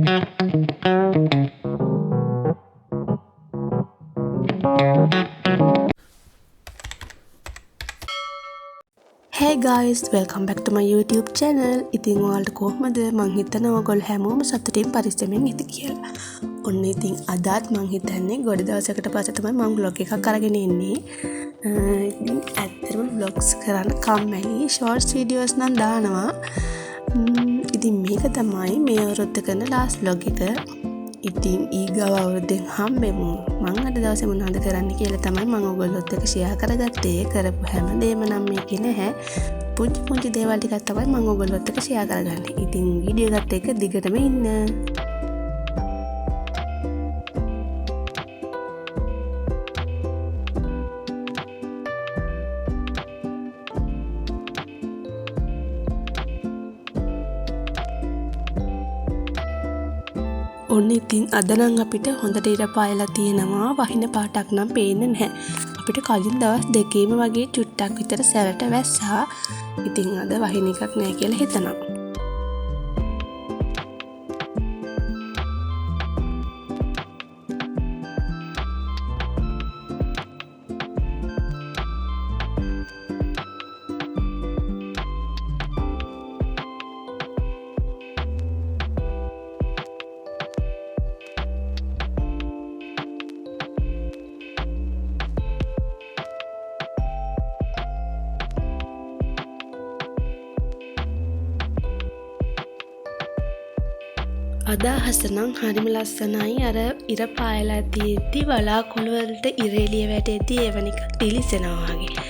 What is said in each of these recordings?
Hey guys, welcome back to my YouTube channel. ඉතින් ඔයාලට කොහමද? මං හිතනවා ඔයගොල්ලෝ හැමෝම සතුටින් පරිස්සමෙන් ඉති කියලා. ඔන්න ඉතින් අදත් මං හිතන්නේ ගොඩ දවසකට පස්සේ තමයි මං vlog එකක් අරගෙන එන්නේ. ඉතින් ඇත්තටම vlogs කරන්න කම්මැලි. shorts videos නම් දානවා. ඉතින් මේක තමයි මේ අවුරුද්ද කරන last vlog එක. ඉතින් ඊගව අවුරුද්දෙන් හම්බෙමු. මං අද දවසේ මොනවද කරන්න කියලා තමයි මම ඔයගොල්ලොත් එක්ක share කරගත්තේ. කරපු හැමදේම නම් මේකේ නැහැ. පුංචි දේවල් ටිකක් තමයි මම ඔයගොල්ලොත් එක්ක share කරගන්නේ. ඉතින් වීඩියෝ එකත් එක්ක දිගටම ඉන්න. ඔන්න ඉතින් අද නම් අපිට හොඳට ඉර පායලා තියෙනවා. වහින පාටක් නම් පේන්නේ නැහැ. අපිට කලින් දවස් දෙකේම වගේ චුට්ටක් විතර සැරට වැස්සා. ඉතින් අද වහින එකක් නැහැ කියලා හිතනවා. අදහස නම් හරිම ලස්සනයි. අර ඉර පායලා තියෙද්දි වලාකුළු වලට ඉර එළිය වැටෙද්දි එවන එකක් දිලිසෙනවා වගේ.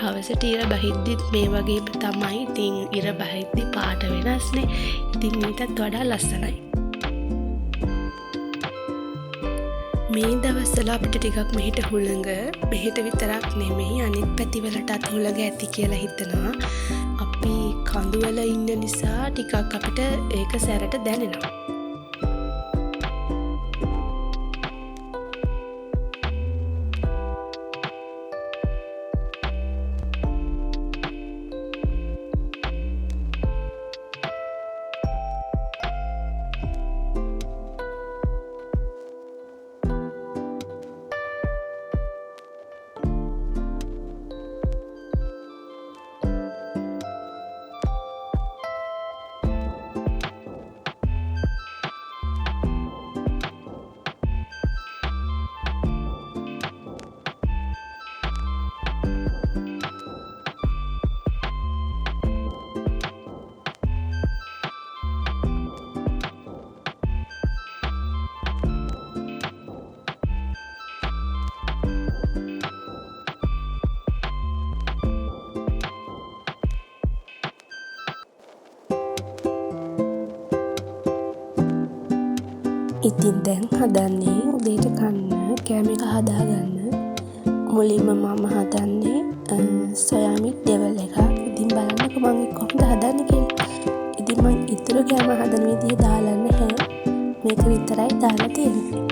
හවසට ඉර බහිද්දිත් මේ වගේ තමයි. ඉතින් ඉර බහිද්දි පාට වෙනස්නේ. ඉතින් ඊටත් වඩා ලස්සනයි. මේ දවස්වල අපිට ටිකක් මෙහෙට හුළඟ මෙහෙට විතරක් නෙමෙයි අනිත් පැතිවලටත් හුළඟ ඇති කියලා හිතනවා. අපි කඳුවල ඉන්න නිසා ටිකක් අපිට ඒක සැරට දැනෙනවා. ඉතින් දැන් හදන්නේ උදේට කන්න කෑම එක හදාගන්න. මුලින්ම මම හදන්නේ සොයා මිට් ඩෙවල් එකක්. ඉතින් බලන්නකෝ මම කොහොමද හදන්නේ කියලා. ඉතින් මම ඉතුරු කෑම හදන විදිය දාලා නැහැ. මේක විතරයි දාලා තියෙන්නේ.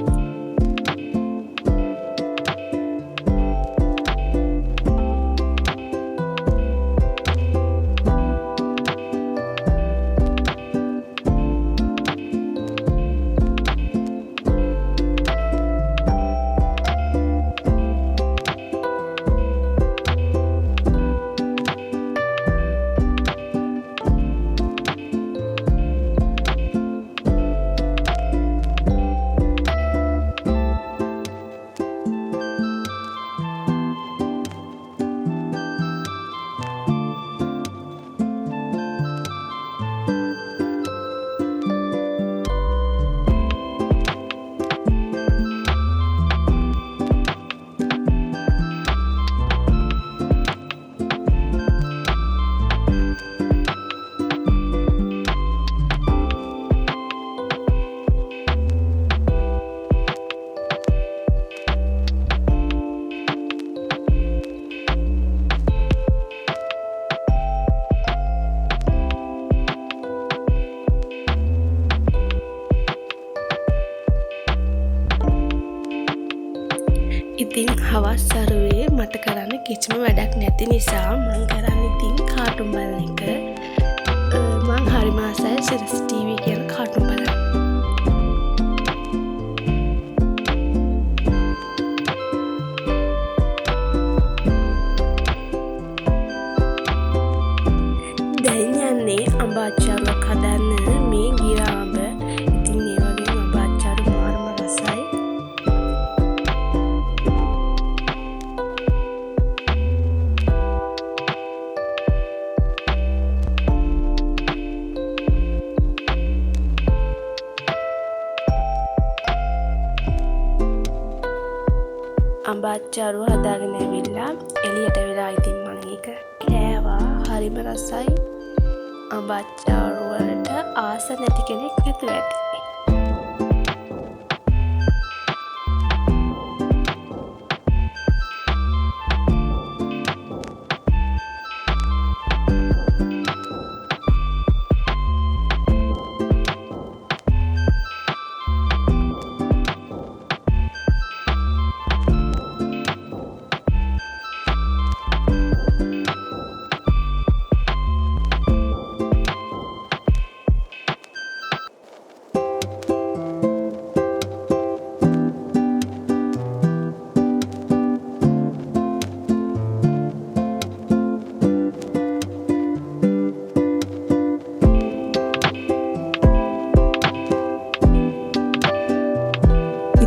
ඉතින් හවස් සරුවේ මට කරන්න කිසිම වැඩක් නැති නිසා මං කරන්නේ ඉතින් කාටුන් බලන එක. මං හරිම ආසයි සිරස් ටීවී කියන කාටුන් බලන්න. අඹාච්චාරුව හදාගෙන ඇවිල්ලා එළියට වෙලා ඉතින් මම ඒක කෑවා. හරිම රසයි. අඹාච්චාරුව වලට ආස නැති කෙනෙක් නැතුව ඇති.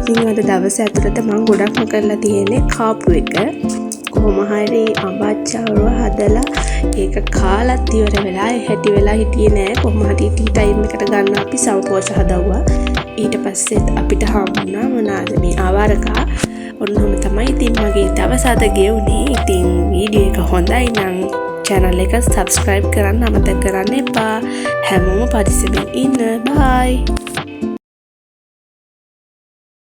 ඉතින් අද දවස් ඇතුළත මම ගොඩක්ම කරලා තියෙන්නේ කාපු එක. කොහොම හරි අඹාච්චාරුව හදලා ඒක කාලත් ඉවර වෙලා හැටි වෙලා හිටියේ නෑ. කොහොම හරි ටී ටයිම් එකට ගන්න අපි සවපෝෂ හදවුවා. ඊට පස්සෙත් අපිට හම්බුණා මොනවාද මේ ආවරකා. ඔන්නෝම තමයි ඉතින් මගේ දවස් අද ගෙවුනේ. ඉතින් වීඩියෝ එක හොඳයි නම් channel එක subscribe කරන්න අමතක කරන්න එපා. හැමෝම පරිස්සමෙන් ඉන්න. bye.